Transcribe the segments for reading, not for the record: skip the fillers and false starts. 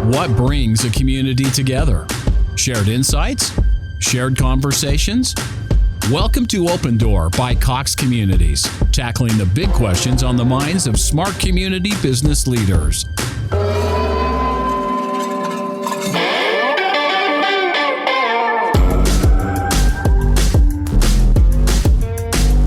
What brings a community together? Shared insights? Shared conversations? Welcome to OpenDoor by Cox Communities, tackling the big questions on the minds of smart community business leaders.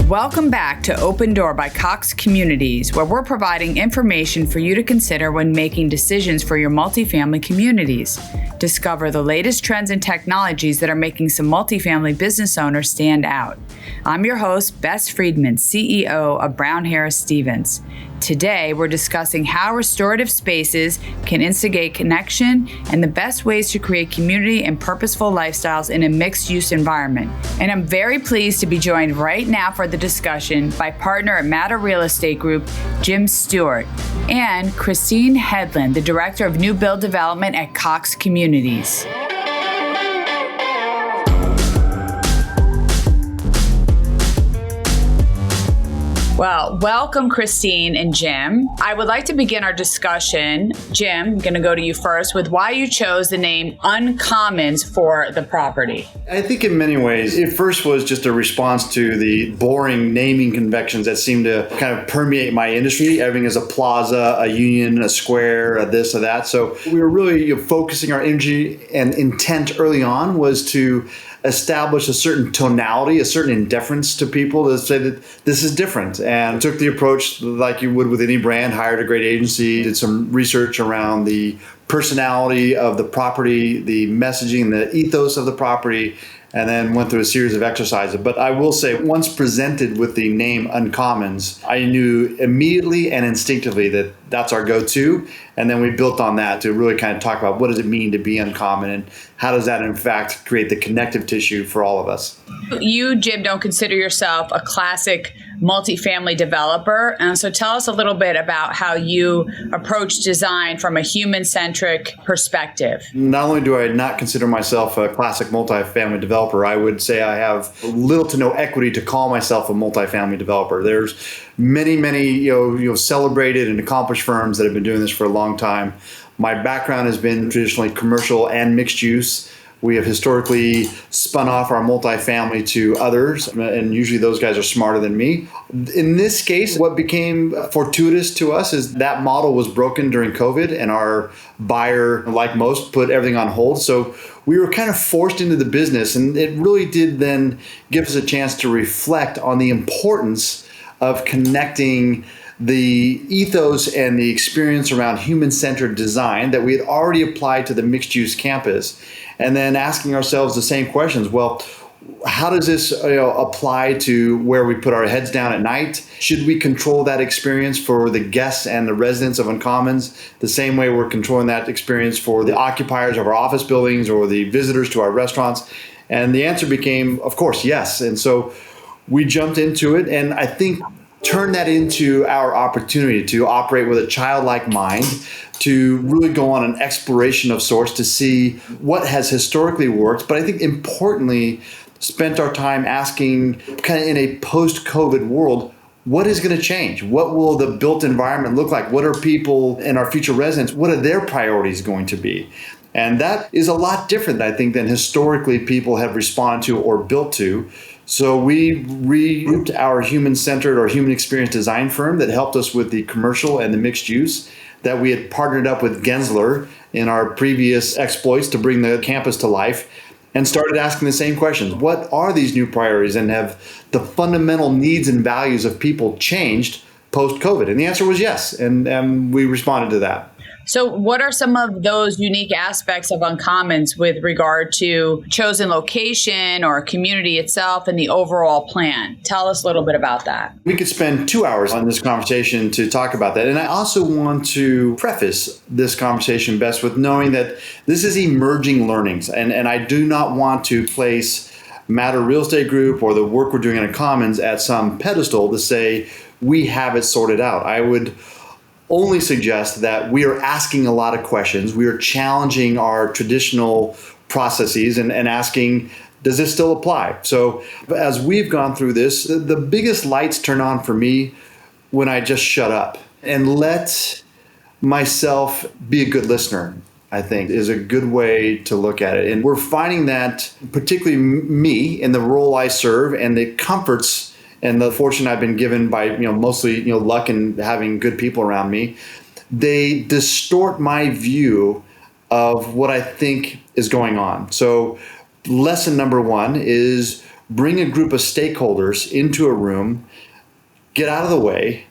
Welcome back to OpenDoor by Cox Communities, where we're providing information for you to consider when making decisions for your multifamily communities. Discover the latest trends and technologies that are making some multifamily business owners stand out. I'm your host, Bess Friedman, CEO of Brown Harris Stevens. Today, we're discussing how restorative spaces can instigate connection and the best ways to create community and purposeful lifestyles in a mixed-use environment. And I'm very pleased to be joined right now for the discussion by partner at Matter Real Estate Group, Jim Stuart, and Kristine Hedlund, the Director of New Build Development at Cox Communities. Well, welcome, Kristine and Jim. I would like to begin our discussion. Jim, I'm going to go to you first with why you chose the name Uncommons for the property. I think in many ways, it first was just a response to the boring naming conventions that seem to kind of permeate my industry. Everything is a plaza, a union, a square, a this, or that. So we were really focusing our energy and intent early on was to establish a certain tonality, a certain indifference to people to say that this is different. And took the approach like you would with any brand, hired a great agency, did some research around the personality of the property, the messaging, the ethos of the property, and then went through a series of exercises. But I will say, once presented with the name Uncommons, I knew immediately and instinctively that that's our go-to. And then we built on that to really kind of talk about what does it mean to be uncommon and how does that in fact create the connective tissue for all of us. You, Jim, don't consider yourself a classic multifamily developer. And so tell us a little bit about how you approach design from a human-centric perspective. Not only do I not consider myself a classic multifamily developer, I would say I have little to no equity to call myself a multifamily developer. There's many celebrated and accomplished firms that have been doing this for a long time. My background has been traditionally commercial and mixed use. We have historically spun off our multifamily to others, and usually those guys are smarter than me. In this case, what became fortuitous to us is that model was broken during COVID, and our buyer, like most, put everything on hold. So we were kind of forced into the business, and it really did then give us a chance to reflect on the importance of connecting the ethos and the experience around human-centered design that we had already applied to the mixed-use campus, and then asking ourselves the same questions. Well, how does this apply to where we put our heads down at night? Should we control that experience for the guests and the residents of Uncommons the same way we're controlling that experience for the occupiers of our office buildings or the visitors to our restaurants? And the answer became, of course, yes. And so we jumped into it, and I think turned that into our opportunity to operate with a childlike mind, to really go on an exploration of sorts to see what has historically worked. But I think importantly, spent our time asking, kind of in a post-COVID world, what is going to change? What will the built environment look like? What are people and our future residents, what are their priorities going to be? And that is a lot different, I think, than historically people have responded to or built to. So we regrouped our human-centered or human experience design firm that helped us with the commercial and the mixed use that we had partnered up with Gensler in our previous exploits to bring the campus to life, and started asking the same questions. What are these new priorities, and have the fundamental needs and values of people changed post-COVID? And the answer was yes, and we responded to that. So what are some of those unique aspects of Uncommons with regard to chosen location or community itself and the overall plan? Tell us a little bit about that. We could spend 2 hours on this conversation to talk about that. And I also want to preface this conversation best with knowing that this is emerging learnings. And I do not want to place Matter Real Estate Group or the work we're doing in Uncommons at some pedestal to say we have it sorted out. I would only suggest that we are asking a lot of questions. We are challenging our traditional processes and asking Does this still apply? So as we've gone through this, the biggest lights turn on for me when I just shut up and let myself be a good listener, I think is a good way to look at it. And we're finding that particularly me in the role I serve and the comforts and the fortune I've been given by, mostly, luck and having good people around me, they distort my view of what I think is going on. So lesson number one is bring a group of stakeholders into a room, get out of the way,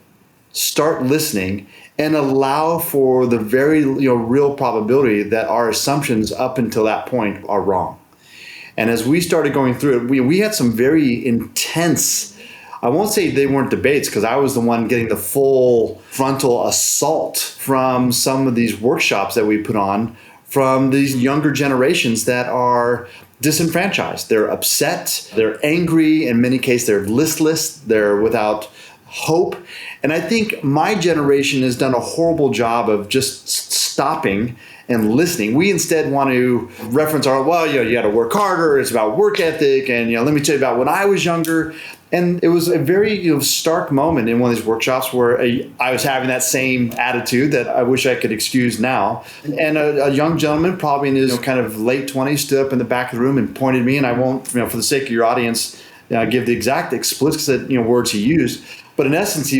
start listening, and allow for the very real probability that our assumptions up until that point are wrong. And as we started going through it, we had some very intense, I won't say they weren't debates because I was the one getting the full frontal assault from some of these workshops that we put on from these younger generations that are disenfranchised. They're upset, they're angry, in many cases they're listless, they're without hope. And I think my generation has done a horrible job of just stopping and listening. We instead want to reference you got to work harder, it's about work ethic, and let me tell you about when I was younger. And it was a very stark moment in one of these workshops where I was having that same attitude that I wish I could excuse now. And a young gentleman, probably in his kind of late 20s, stood up in the back of the room and pointed at me. And I won't, for the sake of your audience, give the exact explicit words he used. But in essence,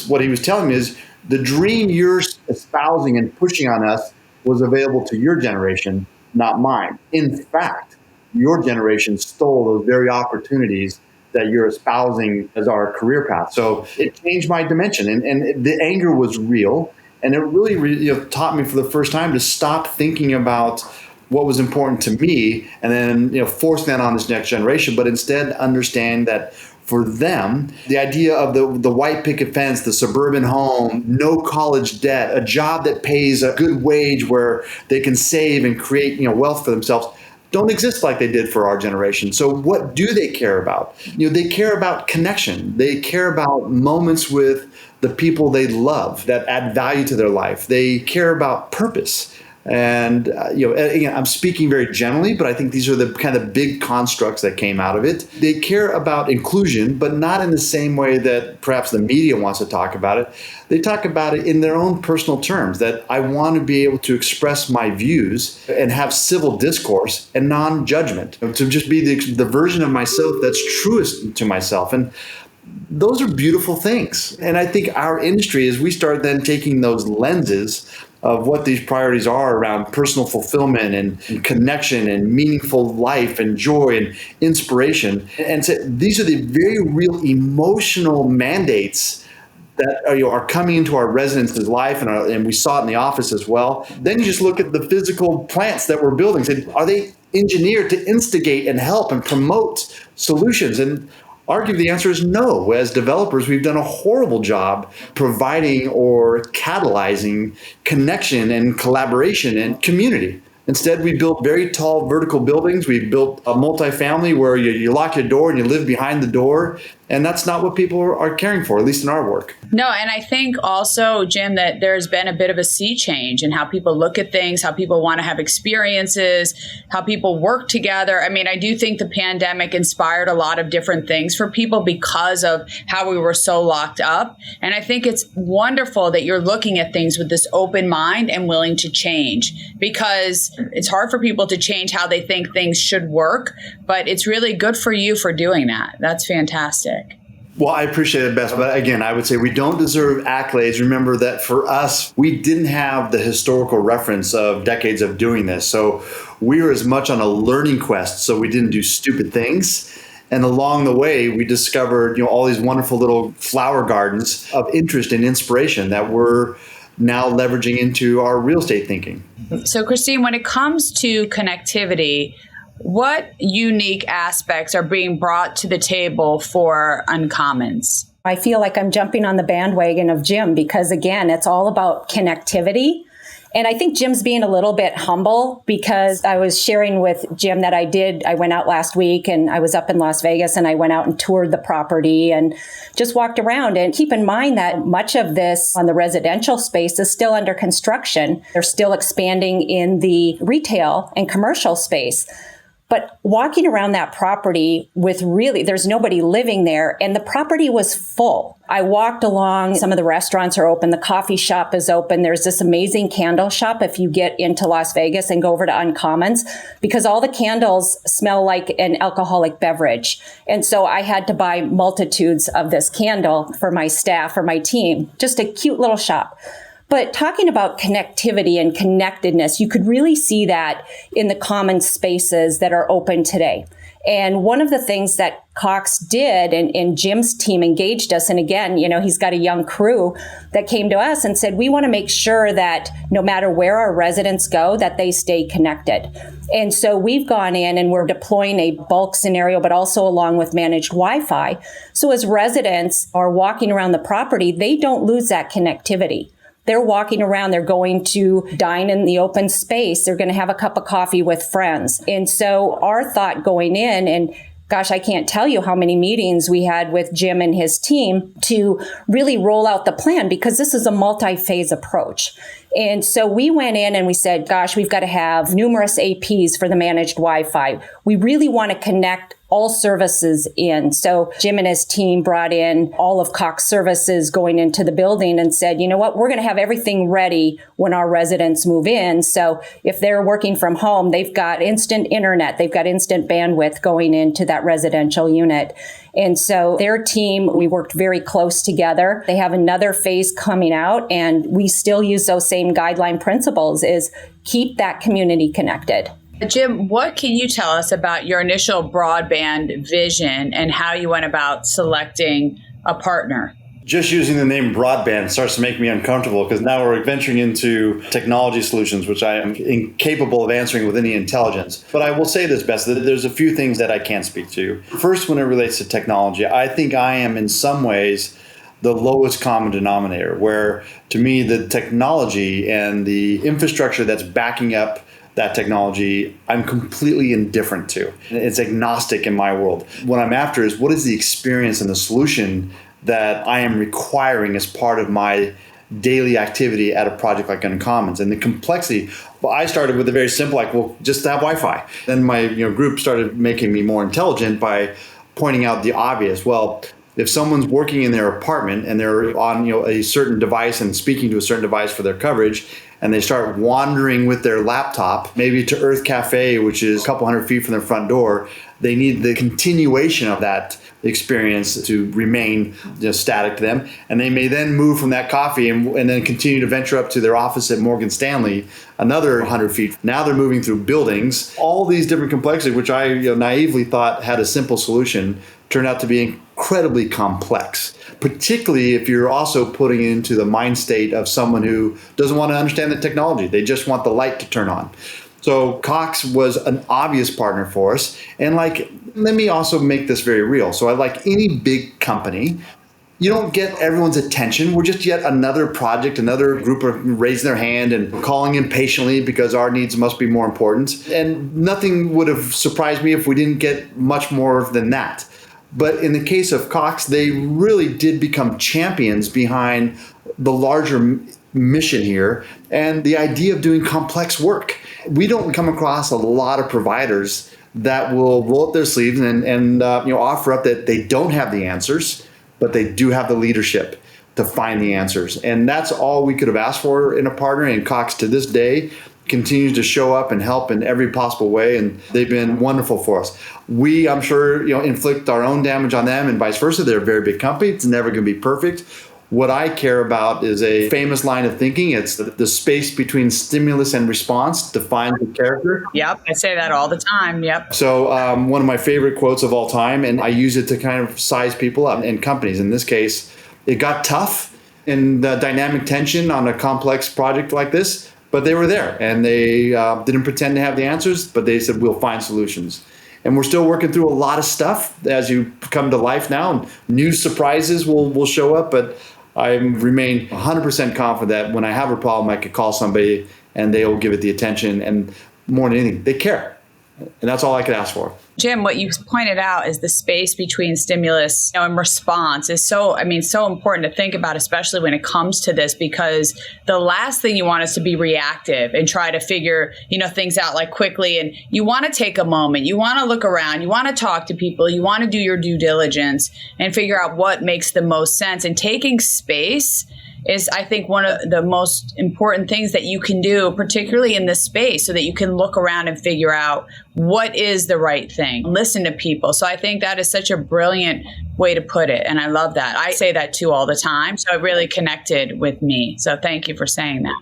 what he was telling me is the dream you're espousing and pushing on us was available to your generation, not mine. In fact, your generation stole those very opportunities that you're espousing as our career path. So it changed my dimension, and the anger was real, and it really taught me for the first time to stop thinking about what was important to me and then forcing that on this next generation, but instead understand that for them, the idea of the white picket fence, the suburban home, no college debt, a job that pays a good wage where they can save and create wealth for themselves, don't exist like they did for our generation. So what do they care about? They care about connection. They care about moments with the people they love that add value to their life. They care about purpose. And, again, I'm speaking very generally, but I think these are the kind of big constructs that came out of it. They care about inclusion, but not in the same way that perhaps the media wants to talk about it. They talk about it in their own personal terms, that I want to be able to express my views and have civil discourse and non-judgment, to just be the version of myself that's truest to myself. And those are beautiful things. And I think our industry, as we start then taking those lenses of what these priorities are around personal fulfillment and connection and meaningful life and joy and inspiration, and so these are the very real emotional mandates that are coming into our residents' life, and we saw it in the office as well. Then you just look at the physical plants that we're building. Say, are they engineered to instigate and help and promote solutions? And arguably the answer is no. As developers, we've done a horrible job providing or catalyzing connection and collaboration and community. Instead, we built very tall vertical buildings. We built a multifamily where you lock your door and you live behind the door. And that's not what people are caring for, at least in our work. No, and I think also, Jim, that there's been a bit of a sea change in how people look at things, how people want to have experiences, how people work together. I mean, I do think the pandemic inspired a lot of different things for people because of how we were so locked up. And I think it's wonderful that you're looking at things with this open mind and willing to change, because it's hard for people to change how they think things should work, but it's really good for you for doing that. That's fantastic. Well, I appreciate it, Beth. But again, I would say we don't deserve accolades. Remember that for us, we didn't have the historical reference of decades of doing this. So we were as much on a learning quest, so we didn't do stupid things. And along the way, we discovered all these wonderful little flower gardens of interest and inspiration that we're now leveraging into our real estate thinking. So, Kristine, when it comes to connectivity, what unique aspects are being brought to the table for Uncommons? I feel like I'm jumping on the bandwagon of Jim because, again, it's all about connectivity. And I think Jim's being a little bit humble, because I was sharing with Jim that I went out last week and I was up in Las Vegas and I went out and toured the property and just walked around. And keep in mind that much of this on the residential space is still under construction. They're still expanding in the retail and commercial space. But walking around that property there's nobody living there, and the property was full. I walked along, some of the restaurants are open, the coffee shop is open. There's this amazing candle shop if you get into Las Vegas and go over to Uncommons, because all the candles smell like an alcoholic beverage. And so I had to buy multitudes of this candle for my staff, for my team, just a cute little shop. But talking about connectivity and connectedness, you could really see that in the common spaces that are open today. And one of the things that Cox did, and Jim's team engaged us, and again, he's got a young crew that came to us and said, we want to make sure that no matter where our residents go, that they stay connected. And so we've gone in and we're deploying a bulk scenario, but also along with managed Wi-Fi. So as residents are walking around the property, they don't lose that connectivity. They're walking around, they're going to dine in the open space, they're going to have a cup of coffee with friends. And so our thought going in, and gosh, I can't tell you how many meetings we had with Jim and his team to really roll out the plan, because this is a multi-phase approach. And so we went in and we said, gosh, we've got to have numerous APs for the managed Wi-Fi. We really want to connect all services in. So Jim and his team brought in all of Cox services going into the building and said, you know what, we're going to have everything ready when our residents move in. So if they're working from home, they've got instant internet, they've got instant bandwidth going into that residential unit. And so their team, we worked very close together. They have another phase coming out, and we still use those same guideline principles, is keep that community connected. Jim, what can you tell us about your initial broadband vision and how you went about selecting a partner? Just using the name broadband starts to make me uncomfortable, because now we're venturing into technology solutions, which I am incapable of answering with any intelligence. But I will say this, Bess, that there's a few things that I can speak to. First, when it relates to technology, I think I am in some ways the lowest common denominator, where to me, the technology and the infrastructure that's backing up that technology, I'm completely indifferent to. It's agnostic in my world. What I'm after is, what is the experience and the solution that I am requiring as part of my daily activity at a project like Uncommons? And the complexity, well, I started with a very simple, just have Wi-Fi. Then my group started making me more intelligent by pointing out the obvious. Well, if someone's working in their apartment and they're on a certain device and speaking to a certain device for their coverage, and they start wandering with their laptop, maybe to Earth Cafe, which is a couple hundred feet from their front door, they need the continuation of that experience to remain static to them. And they may then move from that coffee and then continue to venture up to their office at Morgan Stanley, another 100 feet. Now they're moving through buildings. All these different complexities, which I naively thought had a simple solution, turned out to be incredibly complex, particularly if you're also putting it into the mind state of someone who doesn't want to understand the technology. They just want the light to turn on. So Cox was an obvious partner for us. And let me also make this very real. So like any big company, you don't get everyone's attention. We're just yet another project, another group are raising their hand and calling impatiently because our needs must be more important. And nothing would have surprised me if we didn't get much more than that. But in the case of Cox, they really did become champions behind the larger mission here and the idea of doing complex work. We don't come across a lot of providers that will roll up their sleeves and offer up that they don't have the answers, but they do have the leadership to find the answers. And that's all we could have asked for in a partner. And Cox, to this day, continues to show up and help in every possible way, and they've been wonderful for us. We, I'm sure, inflict our own damage on them and vice versa. They're a very big company. It's never going to be perfect. What I care about is a famous line of thinking. It's the space between stimulus and response defines the character. Yep, I say that all the time. Yep. So one of my favorite quotes of all time, and I use it to kind of size people up in companies. In this case, it got tough in the dynamic tension on a complex project like this, but they were there, and they didn't pretend to have the answers, but they said, we'll find solutions. And we're still working through a lot of stuff as you come to life now, and new surprises will show up, but I remain 100% confident that when I have a problem, I could call somebody and they'll give it the attention, and more than anything, they care. And that's all I could ask for. Jim, what you pointed out is the space between stimulus and response is so important to think about, especially when it comes to this, because the last thing you want is to be reactive and try to figure, things out like quickly. And you want to take a moment, you want to look around, you want to talk to people, you want to do your due diligence and figure out what makes the most sense. And taking space is, I think, one of the most important things that you can do, particularly in this space, so that you can look around and figure out what is the right thing. Listen to people. So I think that is such a brilliant way to put it. And I love that. I say that too all the time. So it really connected with me. So thank you for saying that.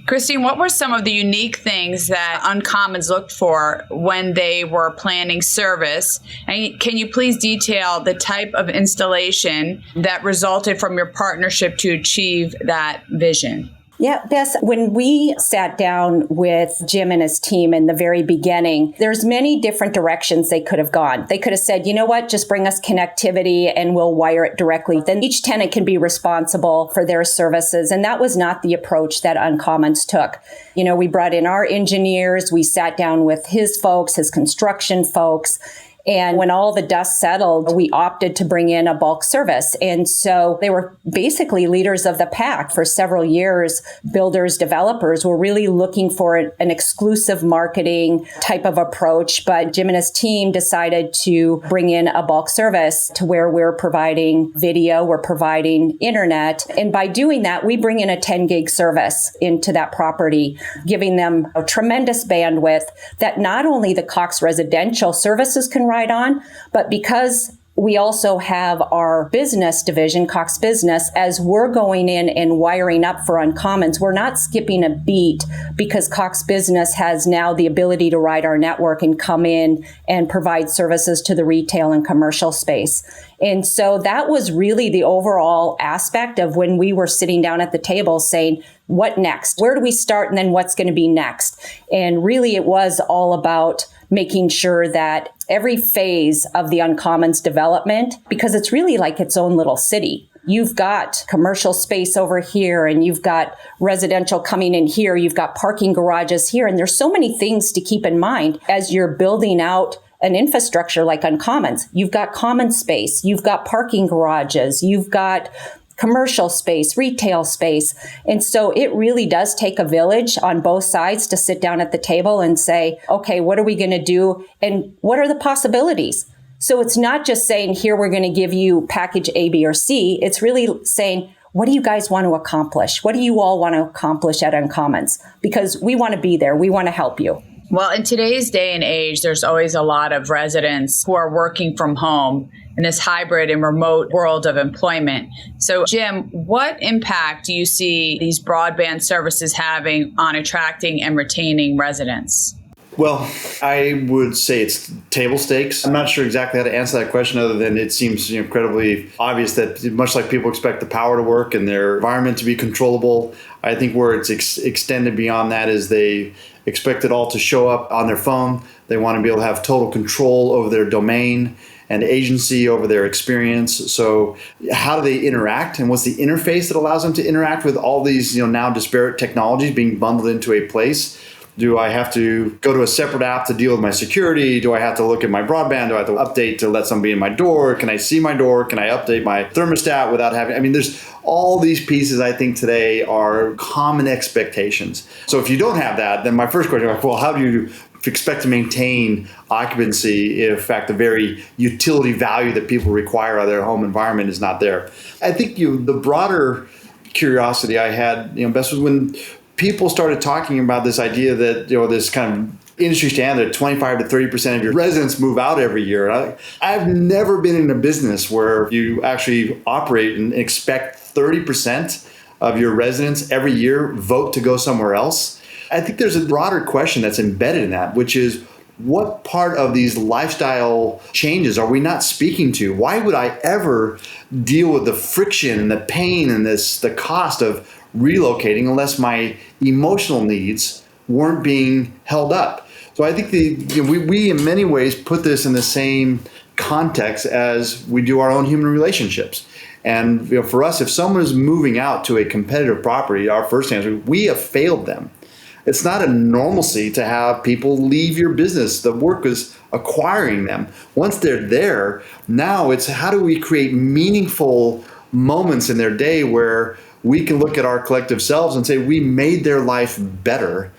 Kristine, what were some of the unique things that Uncommons looked for when they were planning service? And can you please detail the type of installation that resulted from your partnership to achieve that vision? Yeah, Bess, when we sat down with Jim and his team in the very beginning, there's many different directions they could have gone. They could have said, you know what, just bring us connectivity and we'll wire it directly. Then each tenant can be responsible for their services. And that was not the approach that Uncommons took. We brought in our engineers, we sat down with his folks, his construction folks. And when all the dust settled, we opted to bring in a bulk service. And so they were basically leaders of the pack. For several years, builders, developers were really looking for an exclusive marketing type of approach. But Jim and his team decided to bring in a bulk service to where we're providing video, we're providing internet. And by doing that, we bring in a 10 gig service into that property, giving them a tremendous bandwidth that not only the Cox residential services can ride on, but because we also have our business division, Cox Business, as we're going in and wiring up for Uncommons, we're not skipping a beat because Cox Business has now the ability to ride our network and come in and provide services to the retail and commercial space. And so that was really the overall aspect of when we were sitting down at the table saying, what next? Where do we start? And then what's going to be next? And really, it was all about making sure that every phase of the Uncommons development, because it's really like its own little city. You've got commercial space over here, and you've got residential coming in here. You've got parking garages here. And there's so many things to keep in mind as you're building out an infrastructure like Uncommons. You've got common space. You've got parking garages. You've got commercial space, retail space. And so it really does take a village on both sides to sit down at the table and say, okay, what are we going to do? And what are the possibilities? So it's not just saying, here, we're going to give you package A, B, or C. It's really saying, what do you guys want to accomplish? What do you all want to accomplish at Uncommons? Because we want to be there. We want to help you. Well, in today's day and age, there's always a lot of residents who are working from home in this hybrid and remote world of employment. So, Jim, what impact do you see these broadband services having on attracting and retaining residents? Well, I would say it's table stakes. I'm not sure exactly how to answer that question other than it seems incredibly obvious that much like people expect the power to work and their environment to be controllable, I think where it's extended beyond that is they expect it all to show up on their phone. They want to be able to have total control over their domain and agency over their experience. So how do they interact, and what's the interface that allows them to interact with all these now disparate technologies being bundled into a place? Do I have to go to a separate app to deal with my security? Do I have to look at my broadband? Do I have to update to let somebody in my door? Can I see my door? Can I update my thermostat without having, there's all these pieces I think today are common expectations. So if you don't have that, then my first question is, well, how do you expect to maintain occupancy if, in fact, the very utility value that people require out of their home environment is not there? I think the broader curiosity I had, Bess, was when people started talking about this idea that, this kind of industry standard, 25 to 30% of your residents move out every year. I've never been in a business where you actually operate and expect 30% of your residents every year vote to go somewhere else. I think there's a broader question that's embedded in that, which is, what part of these lifestyle changes are we not speaking to? Why would I ever deal with the friction and the pain and the cost of relocating unless my emotional needs weren't being held up? So I think we in many ways put this in the same context as we do our own human relationships. And for us, if someone is moving out to a competitive property, our first answer, we have failed them. It's not a normalcy to have people leave your business. The work is acquiring them. Once they're there, now it's how do we create meaningful moments in their day where we can look at our collective selves and say we made their life better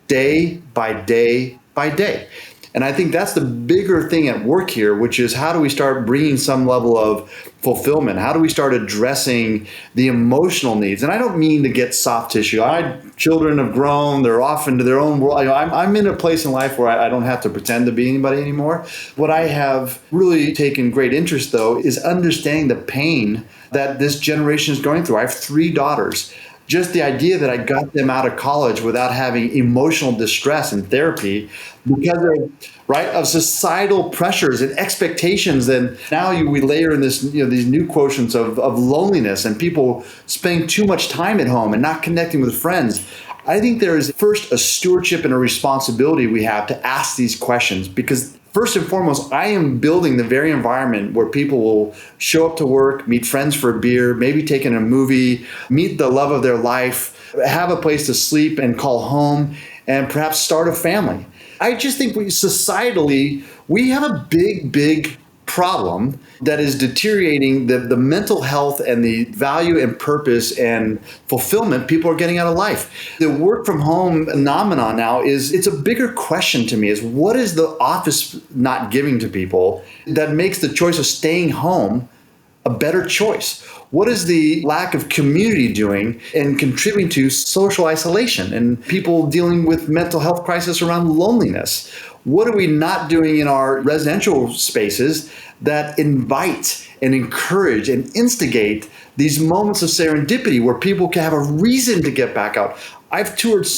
day by day by day. And I think that's the bigger thing at work here, which is how do we start bringing some level of fulfillment? How do we start addressing the emotional needs? And I don't mean to get soft tissue. My children have grown. They're off into their own world. I'm in a place in life where I don't have to pretend to be anybody anymore. What I have really taken great interest, though, is understanding the pain that this generation is going through. I have 3 daughters. Just the idea that I got them out of college without having emotional distress and therapy because of societal pressures and expectations. And now we layer in this, these new quotients of loneliness and people spending too much time at home and not connecting with friends. I think there is first a stewardship and a responsibility we have to ask these questions because first and foremost, I am building the very environment where people will show up to work, meet friends for a beer, maybe take in a movie, meet the love of their life, have a place to sleep and call home, and perhaps start a family. I just think societally, we have a big problem that is deteriorating the mental health and the value and purpose and fulfillment people are getting out of life. The work from home phenomenon now it's a bigger question to me is what is the office not giving to people that makes the choice of staying home a better choice? What is the lack of community doing and contributing to social isolation and people dealing with mental health crisis around loneliness? What are we not doing in our residential spaces that invite and encourage and instigate these moments of serendipity where people can have a reason to get back out? I've toured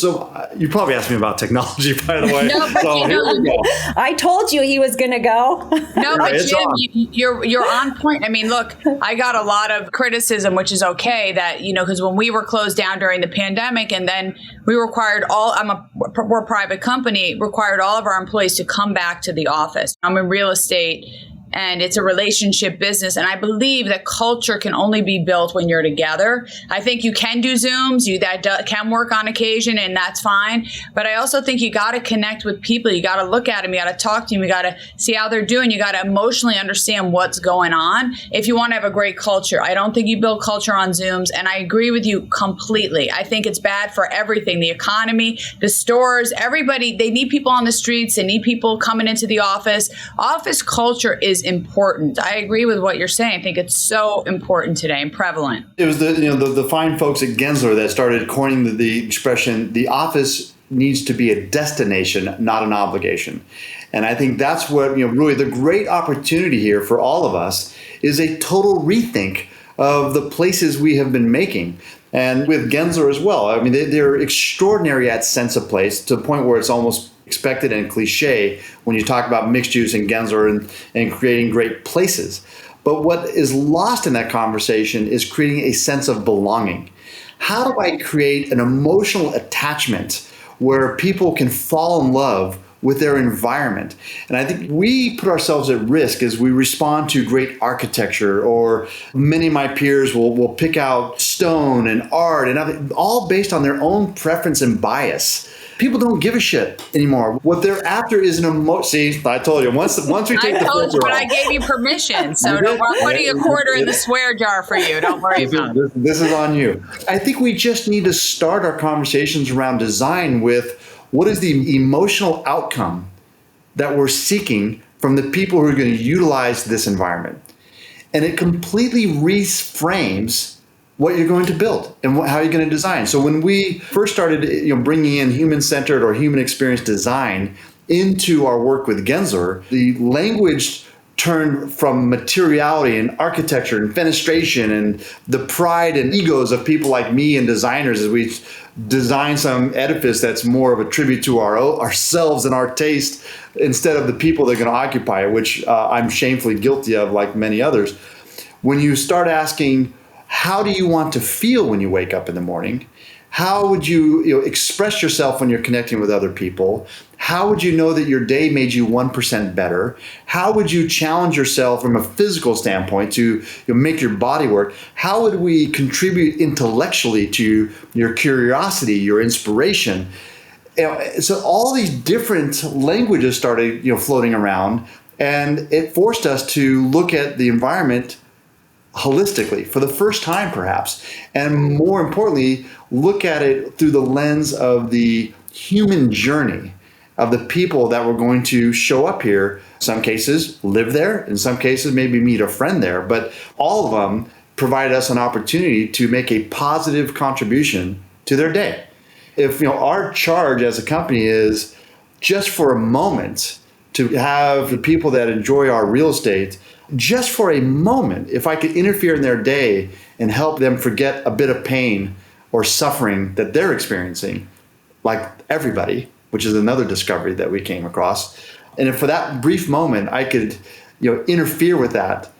you probably asked me about technology, by the way. No, but I told you he was going to go. No, but Jim, you're on point. I mean, look, I got a lot of criticism, which is okay that, because when we were closed down during the pandemic and then we required we're a private company, required all of our employees to come back to the office. I'm in real estate. And it's a relationship business. And I believe that culture can only be built when you're together. I think you can do Zooms, that can work on occasion, and that's fine. But I also think you got to connect with people. You got to look at them. You got to talk to them. You got to see how they're doing. You got to emotionally understand what's going on if you want to have a great culture. I don't think you build culture on Zooms. And I agree with you completely. I think it's bad for everything. The economy, the stores, everybody, they need people on the streets. They need people coming into the office. Office culture is important. I agree with what you're saying. I think it's so important today and prevalent. It was the fine folks at Gensler that started coining the expression, the office needs to be a destination, not an obligation. And I think that's what, really the great opportunity here for all of us is a total rethink of the places we have been making. And with Gensler as well. I mean, they're extraordinary at sense of place to the point where it's almost expected and cliche when you talk about mixed use and Gensler and creating great places. But what is lost in that conversation is creating a sense of belonging. How do I create an emotional attachment where people can fall in love with their environment? And I think we put ourselves at risk as we respond to great architecture, or many of my peers will pick out stone and art and all based on their own preference and bias. People don't give a shit anymore. What they're after is an emotion. See, I told you, once we take the filter off. But I gave you permission, so we're putting a quarter in the swear jar for you. Don't worry about it. This is on you. I think we just need to start our conversations around design with what is the emotional outcome that we're seeking from the people who are going to utilize this environment. And it completely reframes what you're going to build and how you're going to design. So when we first started bringing in human-centered or human experience design into our work with Gensler, the language turned from materiality and architecture and fenestration and the pride and egos of people like me and designers as we design some edifice that's more of a tribute to ourselves and our taste instead of the people that are going to occupy it, which I'm shamefully guilty of, like many others. When you start asking, how do you want to feel when you wake up in the morning? How would you, express yourself when you're connecting with other people? How would you know that your day made you 1% better? How would you challenge yourself from a physical standpoint to make your body work? How would we contribute intellectually to your curiosity, your inspiration? So all these different languages started, floating around, and it forced us to look at the environment holistically for the first time, perhaps, and more importantly, look at it through the lens of the human journey of the people that were going to show up here. In some cases, live there. In some cases, maybe meet a friend there. But all of them provided us an opportunity to make a positive contribution to their day. If our charge as a company is just for a moment to have the people that enjoy our real estate, just for a moment, if I could interfere in their day and help them forget a bit of pain or suffering that they're experiencing, like everybody, which is another discovery that we came across. And if for that brief moment I could, interfere with that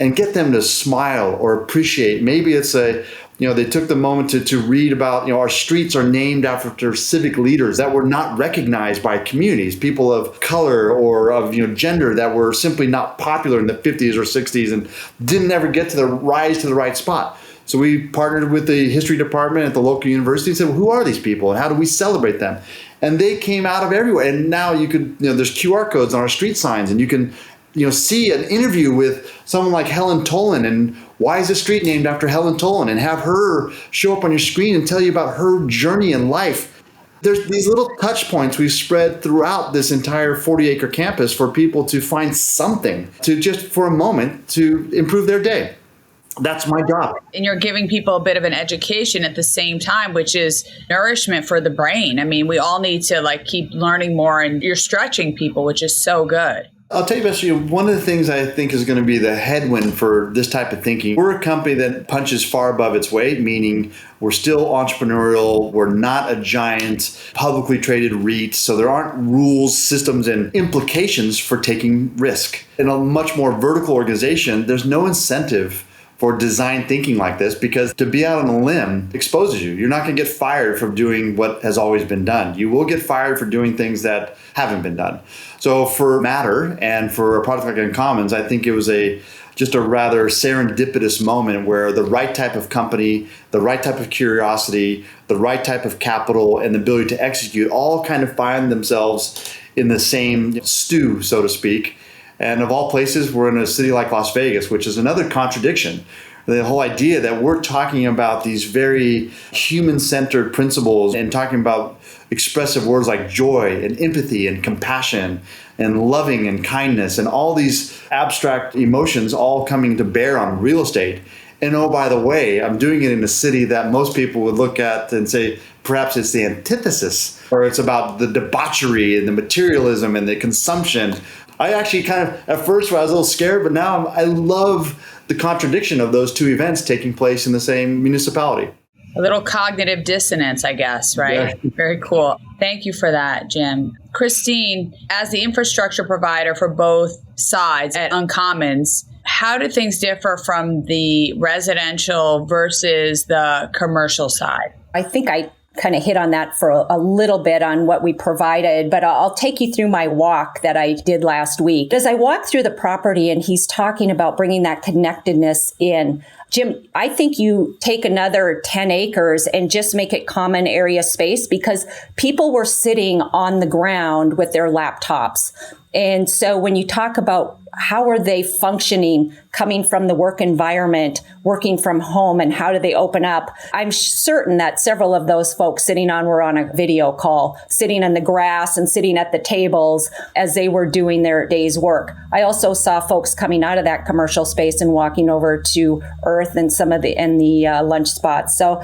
and get them to smile or appreciate. Maybe it's they took the moment to read about, our streets are named after civic leaders that were not recognized by communities, people of color or of, gender that were simply not popular in the 50s or 60s and didn't ever get to the rise to the right spot. So we partnered with the history department at the local university and said, well, who are these people and how do we celebrate them? And they came out of everywhere. And now you could, there's QR codes on our street signs, and you can, see an interview with someone like Helen Tolan and why is the street named after Helen Tolan, and have her show up on your screen and tell you about her journey in life. There's these little touch points we've spread throughout this entire 40-acre campus for people to find something to just for a moment to improve their day. That's my job. And you're giving people a bit of an education at the same time, which is nourishment for the brain. I mean, we all need to keep learning more, and you're stretching people, which is so good. I'll tell you, Betsy, one of the things I think is going to be the headwind for this type of thinking. We're a company that punches far above its weight, meaning we're still entrepreneurial. We're not a giant publicly traded REIT. So there aren't rules, systems, and implications for taking risk. In a much more vertical organization, there's no incentive for design thinking like this, because to be out on a limb exposes you. You're not going to get fired for doing what has always been done. You will get fired for doing things that haven't been done. So for Matter and for a product like Uncommons, I think it was just a rather serendipitous moment where the right type of company, the right type of curiosity, the right type of capital, and the ability to execute all kind of find themselves in the same stew, so to speak. And of all places, we're in a city like Las Vegas, which is another contradiction. The whole idea that we're talking about these very human-centered principles and talking about expressive words like joy and empathy and compassion and loving and kindness and all these abstract emotions all coming to bear on real estate. And oh, by the way, I'm doing it in a city that most people would look at and say, perhaps it's the antithesis, or it's about the debauchery and the materialism and the consumption. I actually kind of, at first I was a little scared, but now I love the contradiction of those two events taking place in the same municipality. A little cognitive dissonance, I guess, right? Yeah. Very cool. Thank you for that, Jim. Kristine, as the infrastructure provider for both sides at Uncommons, how do things differ from the residential versus the commercial side? I think I kind of hit on that for a little bit on what we provided, but I'll take you through my walk that I did last week. As I walk through the property and he's talking about bringing that connectedness in, Jim, I think you take another 10 acres and just make it common area space, because people were sitting on the ground with their laptops. And so when you talk about how are they functioning, coming from the work environment, working from home, and how do they open up, I'm certain that several of those folks were on a video call, sitting on the grass and sitting at the tables as they were doing their day's work. I also saw folks coming out of that commercial space and walking over to Earth and some of the lunch spots. So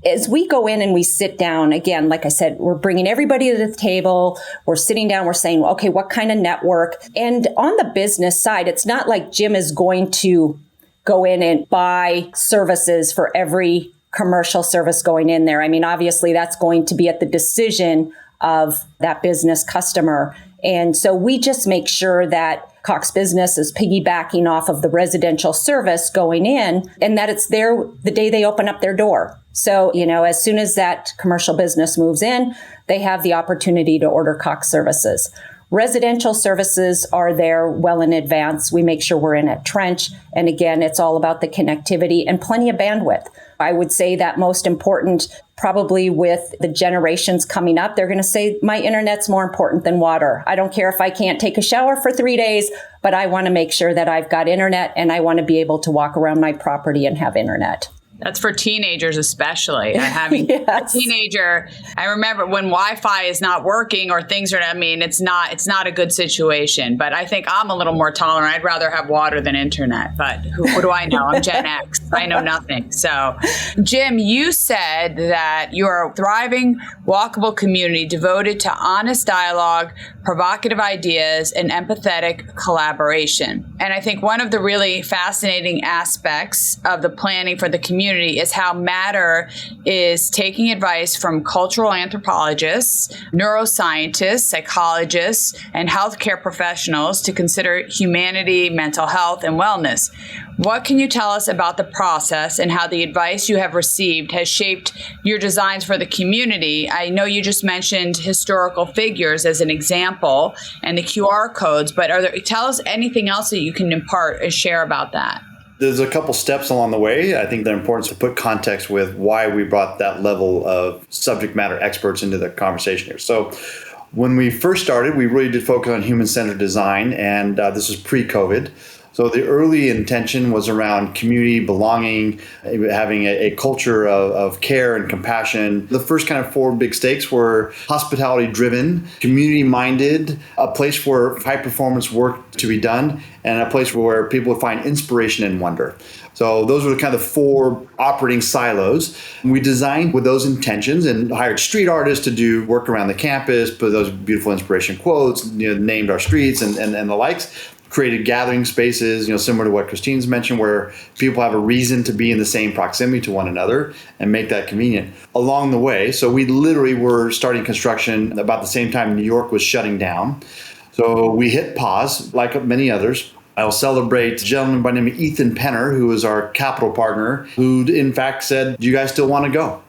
as we go in and we sit down, again, like I said, we're bringing everybody to the table. We're sitting down. We're saying, okay, what kind of network? And on the business side, it's not like Jim is going to go in and buy services for every commercial service going in there. I mean, obviously, that's going to be at the decision of that business customer. And so we just make sure that Cox Business is piggybacking off of the residential service going in, and that it's there the day they open up their door. So, as soon as that commercial business moves in, they have the opportunity to order Cox services. Residential services are there well in advance. We make sure we're in a trench. And again, it's all about the connectivity and plenty of bandwidth. I would say that most important, probably with the generations coming up, they're going to say, my internet's more important than water. I don't care if I can't take a shower for 3 days, but I want to make sure that I've got internet and I want to be able to walk around my property and have internet. That's for teenagers, especially. Having Yes. a teenager, I remember when Wi-Fi is not working or things are, it's not a good situation. But I think I'm a little more tolerant. I'd rather have water than internet. But what do I know? I'm Gen X. I know nothing. So, Jim, you said that you're a thriving, walkable community devoted to honest dialogue, provocative ideas, and empathetic collaboration. And I think one of the really fascinating aspects of the planning for the community is how matter is taking advice from cultural anthropologists, neuroscientists, psychologists, and healthcare professionals to consider humanity, mental health, and wellness. What can you tell us about the process and how the advice you have received has shaped your designs for the community? I know you just mentioned historical figures as an example and the QR codes, but tell us anything else that you can impart and share about that. There's a couple steps along the way. I think they're important to put context with why we brought that level of subject matter experts into the conversation here. So when we first started, we really did focus on human-centered design, and this was pre-COVID. So the early intention was around community, belonging, having a culture of care and compassion. The first kind of 4 big stakes were hospitality-driven, community-minded, a place for high-performance work to be done, and a place where people would find inspiration and wonder. So those were the kind of 4 operating silos. We designed with those intentions and hired street artists to do work around the campus, put those beautiful inspiration quotes, named our streets and the likes. Created gathering spaces, similar to what Kristine's mentioned, where people have a reason to be in the same proximity to one another and make that convenient. Along the way, so we literally were starting construction about the same time New York was shutting down. So we hit pause, like many others. I'll celebrate a gentleman by the name of Ethan Penner, who is our capital partner, who in fact said, do you guys still want to go?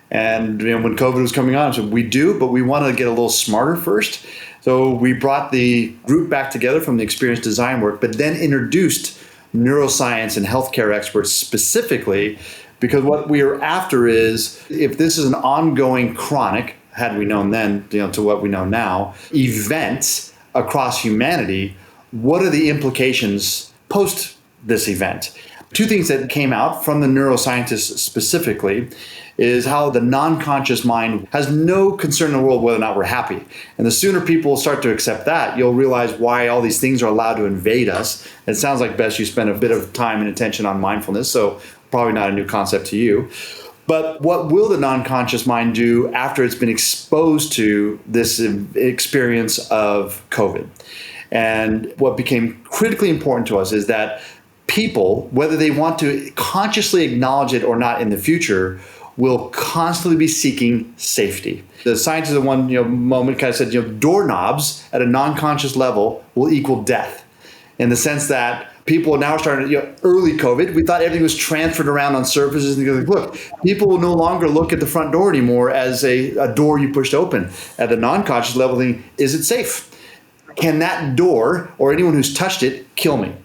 And when COVID was coming on, I said, we do, but we want to get a little smarter first. So we brought the group back together from the experience design work, but then introduced neuroscience and healthcare experts specifically, because what we are after is, if this is an ongoing chronic, had we known then, to what we know now, event across humanity, what are the implications post this event? 2 things that came out from the neuroscientists specifically is how the non-conscious mind has no concern in the world whether or not we're happy. And the sooner people start to accept that, you'll realize why all these things are allowed to invade us. It sounds like best you spend a bit of time and attention on mindfulness, so probably not a new concept to you. But what will the non-conscious mind do after it's been exposed to this experience of COVID? And what became critically important to us is that people, whether they want to consciously acknowledge it or not in the future, will constantly be seeking safety. The scientists at one moment kind of said, doorknobs at a non-conscious level will equal death, in the sense that people now are starting to, early COVID, we thought everything was transferred around on surfaces. And look, people will no longer look at the front door anymore as a door you pushed open. At the non-conscious level, thinking, is it safe? Can that door or anyone who's touched it kill me?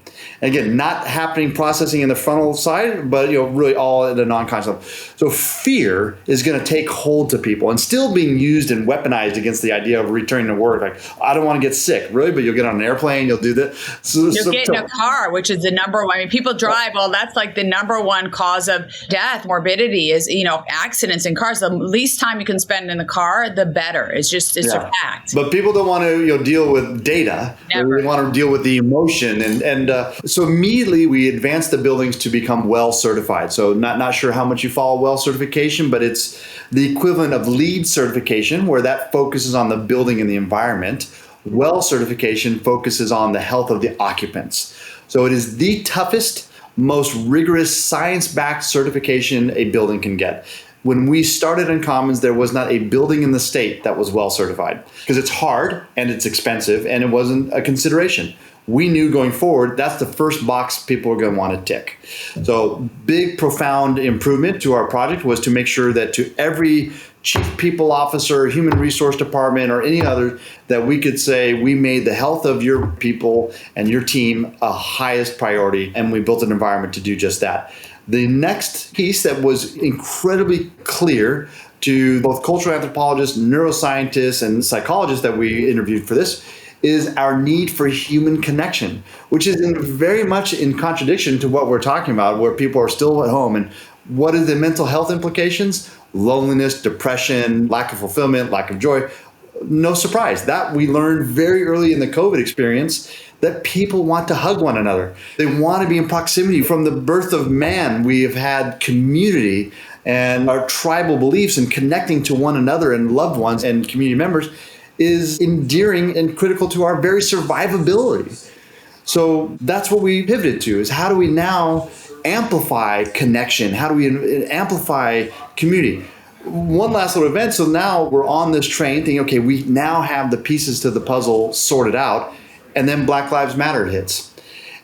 Again, not happening processing in the frontal side, but really all at a non-conscious level. So fear is going to take hold to people and still being used and weaponized against the idea of returning to work. Like, I don't want to get sick, really, but you'll get on an airplane, you'll do that. You'll get in a car, which is the number one. I mean, people drive. Well, that's like the number one cause of death, morbidity is, accidents in cars. The least time you can spend in the car, the better. It's a fact. But people don't want to deal with data. Never. They want to deal with the emotion. And so immediately we advanced the buildings to become well certified. So not sure how much you follow well certification, but it's the equivalent of LEED certification, where that focuses on the building and the environment. Well certification focuses on the health of the occupants. So it is the toughest, most rigorous science-backed certification a building can get. When we started in Commons, there was not a building in the state that was well certified, because it's hard and it's expensive and it wasn't a consideration. we knew going forward, that's the first box people are going to want to tick. So big, profound improvement to our project was to make sure that to every chief people officer, human resource department, or any other, that we could say we made the health of your people and your team a highest priority, and we built an environment to do just that. The next piece that was incredibly clear to both cultural anthropologists, neuroscientists, and psychologists that we interviewed for this is our need for human connection, which is very much in contradiction to what we're talking about, where people are still at home. And what are the mental health implications? Loneliness, depression, lack of fulfillment, lack of joy. No surprise. That we learned very early in the COVID experience, that people want to hug one another. They want to be in proximity. From the birth of man, we have had community, and our tribal beliefs and connecting to one another and loved ones and community members is endearing and critical to our very survivability. So that's what we pivoted to, is how do we now amplify connection? How do we amplify community? One last little event. So now we're on this train thinking, okay, we now have the pieces to the puzzle sorted out. And then Black Lives Matter hits.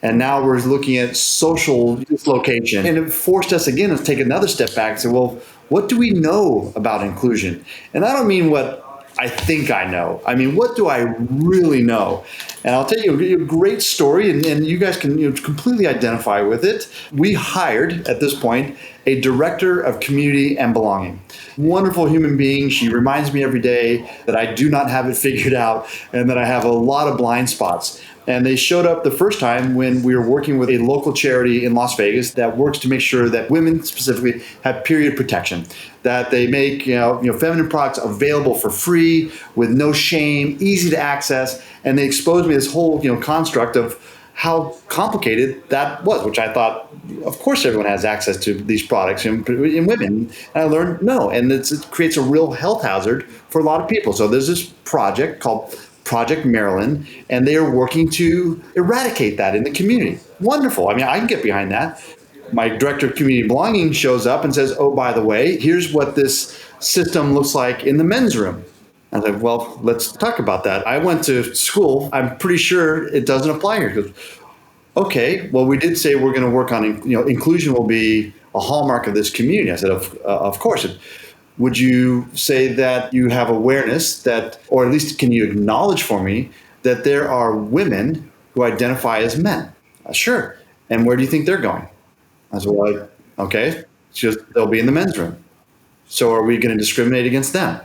And now we're looking at social dislocation. And it forced us again to take another step back and say, well, what do we know about inclusion? And I don't mean what I think I know. I mean, what do I really know? And I'll tell you a great story, and you guys can completely identify with it. We hired, at this point, a director of community and belonging. Wonderful human being. She reminds me every day that I do not have it figured out and that I have a lot of blind spots. And they showed up the first time when we were working with a local charity in Las Vegas that works to make sure that women specifically have period protection, that they make feminine products available for free with no shame, easy to access. And they exposed me to this whole construct of how complicated that was, which I thought, of course, everyone has access to these products in women. And I learned no, and it creates a real health hazard for a lot of people. So there's this project called Project Maryland, and they are working to eradicate that in the community. Wonderful. I mean, I can get behind that. My director of community belonging shows up and says, oh, by the way, here's what this system looks like in the men's room. I was like, well, let's talk about that. I went to school. I'm pretty sure it doesn't apply here. He goes, okay, well, we did say we're going to work on, inclusion will be a hallmark of this community. I said, of course. Would you say that you have awareness that, or at least can you acknowledge for me that there are women who identify as men? Sure. And where do you think they're going? I said, well, okay, they'll be in the men's room. So are we going to discriminate against them?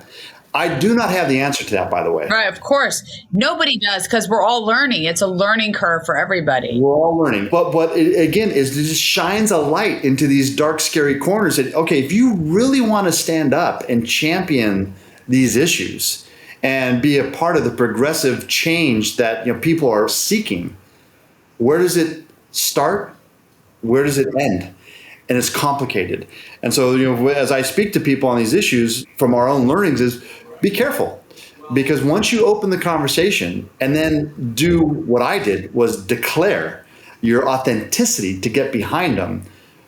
I do not have the answer to that, by the way. Right, of course. Nobody does, because we're all learning. It's a learning curve for everybody. We're all learning. But what it, again, is it just shines a light into these dark, scary corners that, okay, if you really want to stand up and champion these issues and be a part of the progressive change that people are seeking, where does it start? Where does it end? And it's complicated. And so, as I speak to people on these issues from our own learnings is be careful, because once you open the conversation and then do what I did was declare your authenticity to get behind them,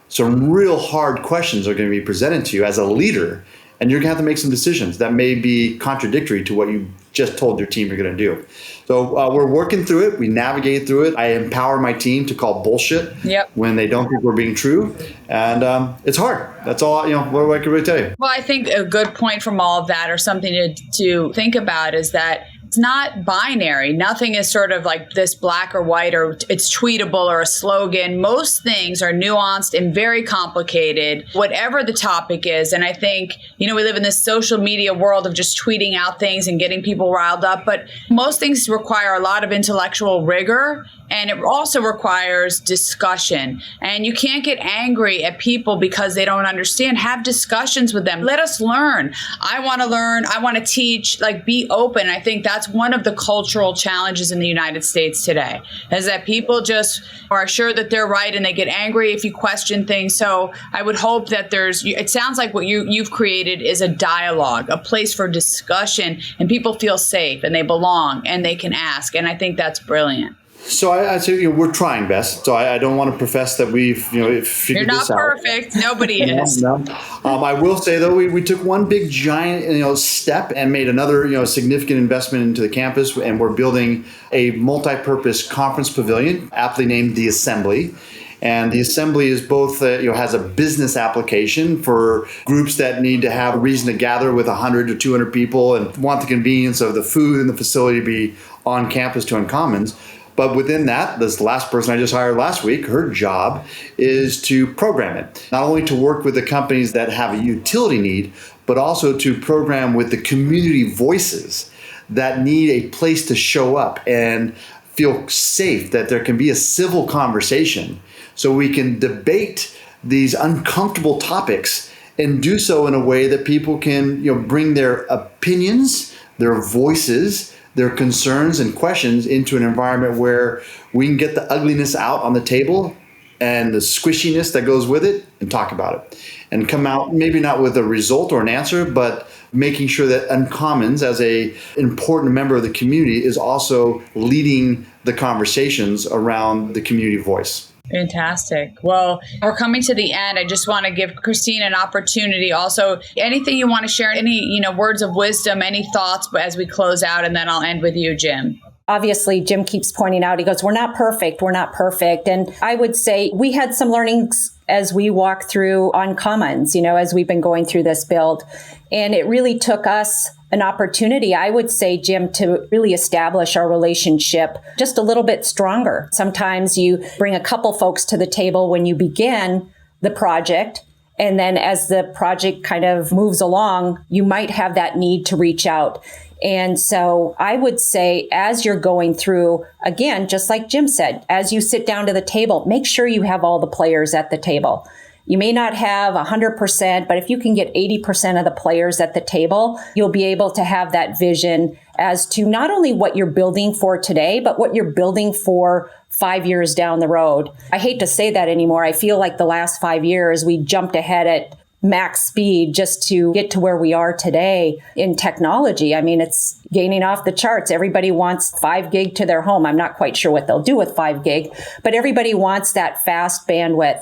some real hard questions are going to be presented to you as a leader, and you're going to have to make some decisions that may be contradictory to what you just told your team you're going to do. So we're working through it. We navigate through it. I empower my team to call bullshit when they don't think we're being true. And it's hard. That's all, what I can really tell you. Well, I think a good point from all of that, or something to think about, is that it's not binary. Nothing is sort of like this black or white, or it's tweetable or a slogan. Most things are nuanced and very complicated, whatever the topic is. And I think, we live in this social media world of just tweeting out things and getting people riled up. But most things require a lot of intellectual rigor. And it also requires discussion. And you can't get angry at people because they don't understand. Have discussions with them. Let us learn. I want to learn. I want to teach. Be open. I think that's one of the cultural challenges in the United States today, is that people just are sure that they're right and they get angry if you question things. So I would hope that it sounds like what you've created is a dialogue, a place for discussion, and people feel safe and they belong and they can ask. And I think that's brilliant. So I'd say we're trying best. So I don't want to profess that we've figured this out. You're not perfect. Nobody is. No. I will say though we took one big giant step and made another significant investment into the campus, and we're building a multi-purpose conference pavilion, aptly named the Assembly. And the Assembly is both, has a business application for groups that need to have a reason to gather with 100 to 200 people and want the convenience of the food and the facility to be on campus to Uncommons. But within that, this last person I just hired last week, her job is to program it, not only to work with the companies that have a utility need, but also to program with the community voices that need a place to show up and feel safe, that there can be a civil conversation so we can debate these uncomfortable topics and do so in a way that people can bring their opinions, their voices, their concerns and questions into an environment where we can get the ugliness out on the table and the squishiness that goes with it and talk about it and come out maybe not with a result or an answer, but making sure that Uncommons as a important member of the community is also leading the conversations around the community voice. Fantastic. Well, we're coming to the end. I just want to give Kristine an opportunity. Also, anything you want to share, any words of wisdom, any thoughts as we close out, and then I'll end with you, Jim. Obviously, Jim keeps pointing out, he goes, we're not perfect. And I would say we had some learnings as we walk through Uncommons, as we've been going through this build. And it really took us an opportunity, I would say, Jim, to really establish our relationship just a little bit stronger. Sometimes you bring a couple folks to the table when you begin the project. And then as the project kind of moves along, you might have that need to reach out. And so I would say as you're going through, again, just like Jim said, as you sit down to the table, make sure you have all the players at the table. You may not have 100%, but if you can get 80% of the players at the table, you'll be able to have that vision as to not only what you're building for today, but what you're building for 5 years down the road. I hate to say that anymore. I feel like the last 5 years, we jumped ahead at max speed just to get to where we are today in technology. I mean, it's gaining off the charts. Everybody wants 5 gig to their home. I'm not quite sure what they'll do with 5 gig, but everybody wants that fast bandwidth.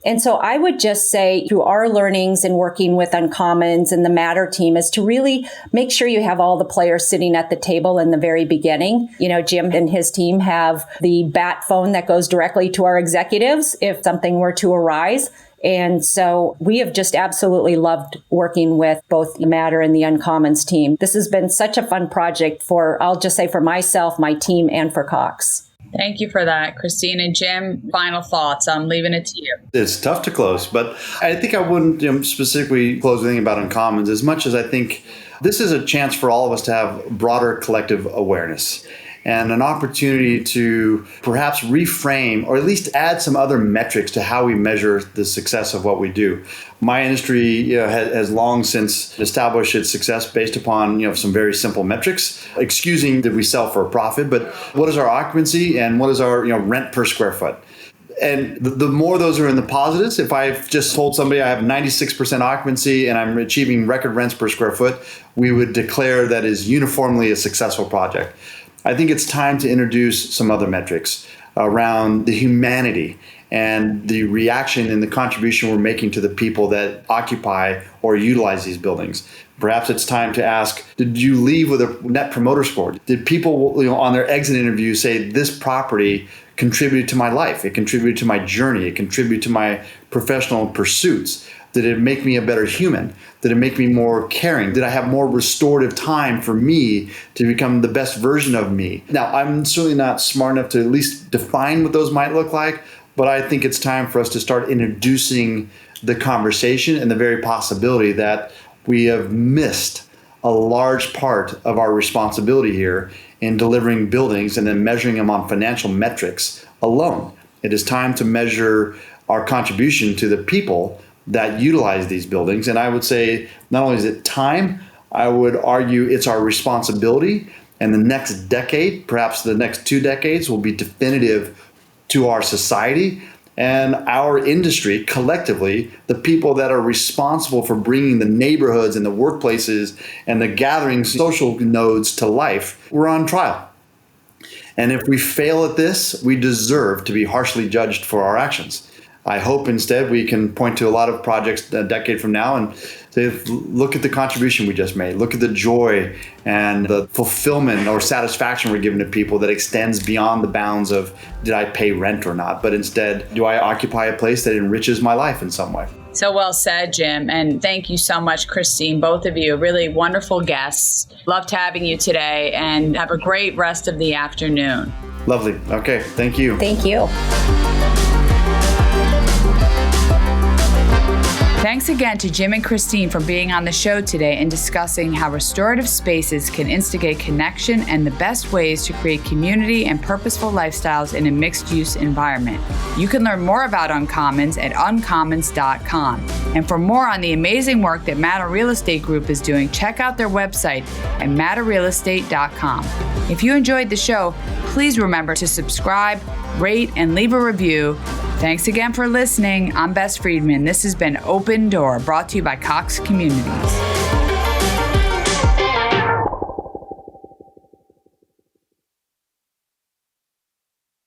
And so I would just say through our learnings and working with Uncommons and the Matter team is to really make sure you have all the players sitting at the table in the very beginning. Jim and his team have the bat phone that goes directly to our executives if something were to arise. And so we have just absolutely loved working with both the Matter and the Uncommons team. This has been such a fun project I'll just say for myself, my team, and for Cox. Thank you for that, Kristine. And Jim, final thoughts. I'm leaving it to you. It's tough to close, but I think I wouldn't specifically close anything about Uncommons as much as I think this is a chance for all of us to have broader collective awareness and an opportunity to perhaps reframe or at least add some other metrics to how we measure the success of what we do. My industry has long since established its success based upon some very simple metrics, excusing that we sell for a profit, but what is our occupancy and what is our rent per square foot? And the more those are in the positives, if I've just told somebody I have 96% occupancy and I'm achieving record rents per square foot, we would declare that is uniformly a successful project. I think it's time to introduce some other metrics around the humanity and the reaction and the contribution we're making to the people that occupy or utilize these buildings. Perhaps it's time to ask, did you leave with a net promoter score? Did people on their exit interview say, this property contributed to my life, it contributed to my journey, it contributed to my professional pursuits? Did it make me a better human? Did it make me more caring? Did I have more restorative time for me to become the best version of me? Now, I'm certainly not smart enough to at least define what those might look like, but I think it's time for us to start introducing the conversation and the very possibility that we have missed a large part of our responsibility here in delivering buildings and then measuring them on financial metrics alone. It is time to measure our contribution to the people that utilize these buildings. And I would say not only is it time, I would argue it's our responsibility. And the next decade, perhaps the next 2 decades, will be definitive to our society and our industry collectively, the people that are responsible for bringing the neighborhoods and the workplaces and the gathering social nodes to life. We're on trial. And if we fail at this, we deserve to be harshly judged for our actions. I hope instead we can point to a lot of projects a decade from now and say, look at the contribution we just made. Look at the joy and the fulfillment or satisfaction we're giving to people that extends beyond the bounds of, did I pay rent or not? But instead, do I occupy a place that enriches my life in some way? So well said, Jim. And thank you so much, Kristine, both of you. Really wonderful guests. Loved having you today, and have a great rest of the afternoon. Lovely. Okay. Thank you. Thank you. Thanks again to Jim and Kristine for being on the show today and discussing how restorative spaces can instigate connection and the best ways to create community and purposeful lifestyles in a mixed-use environment. You can learn more about Uncommons at uncommons.com. And for more on the amazing work that Matter Real Estate Group is doing, check out their website at matterrealestate.com. If you enjoyed the show, please remember to subscribe, rate, and leave a review. Thanks again for listening. I'm Bess Friedman. This has been Open Door, brought to you by Cox Communities.